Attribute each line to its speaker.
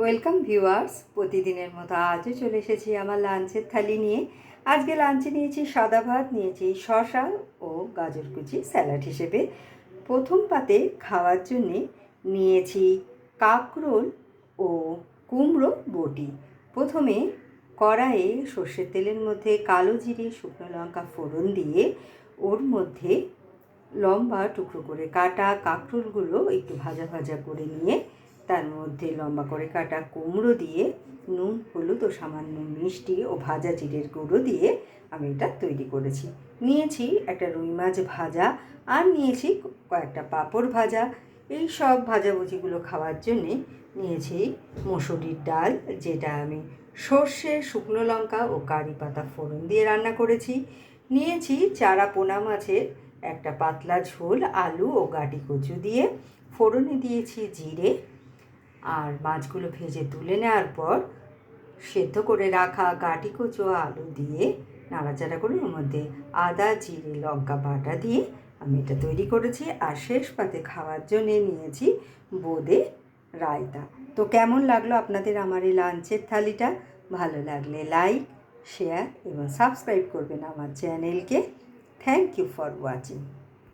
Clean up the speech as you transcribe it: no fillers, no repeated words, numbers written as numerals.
Speaker 1: Welcome viewers, প্রতিদিনের মতো আজও চলে এসেছি আমার লাঞ্চের থালি নিয়ে। আজকে লাঞ্চে নিয়েছি সাদা ভাত, নিয়েছি শসা ও গাজর কুচি স্যালাড হিসেবে। প্রথম পাতে খাওয়ার জন্যে নিয়েছি কাঁকরোল ও কুমড়ো বটি। প্রথমে কড়াইয়ে সর্ষের তেলের মধ্যে কালো জিরে, শুকনো লঙ্কা ফোড়ন দিয়ে ওর মধ্যে লম্বা টুকরো করে কাটা কাঁকরোলগুলো একটু ভাজা ভাজা করে নিয়ে তার মধ্যে লম্বা করে কাটা কুমড়ো দিয়ে নুন, হলুদ ও সামান্য মিষ্টি ও ভাজা জিরের গুঁড়ো দিয়ে আমি এটা তৈরি করেছি। নিয়েছি একটা রুই মাছ ভাজা আর নিয়েছি কয়েকটা পাঁপড় ভাজা। এই সব ভাজাভুজিগুলো খাওয়ার জন্যে নিয়েছি মসুরির ডাল, যেটা আমি সর্ষে, শুকনো লঙ্কা ও কারি পাতা ফোড়ন দিয়ে রান্না করেছি। নিয়েছি চারা পোনা মাছের একটা পাতলা ঝোল, আলু ও গাটি কচু দিয়ে ফোড়নে দিয়েছি জিরে। আর মাছগুলো ভেজে তুলে নেওয়ার পর সেদ্ধ করে রাখা গাটি কচু আলু দিয়ে নাড়াচাড়া করে ওর মধ্যে আদা, জিরে, লঙ্কা বাটা দিয়ে আমি এটা তৈরি করেছি। আর শেষ পাতে খাওয়ার জন্যে নিয়েছি বোঁদে রায়তা। তো কেমন লাগলো আপনাদের আমার এই লাঞ্চের থালিটা? ভালো লাগলে লাইক, শেয়ার এবং সাবস্ক্রাইব করবেন আমার চ্যানেলকে। Thank you for watching.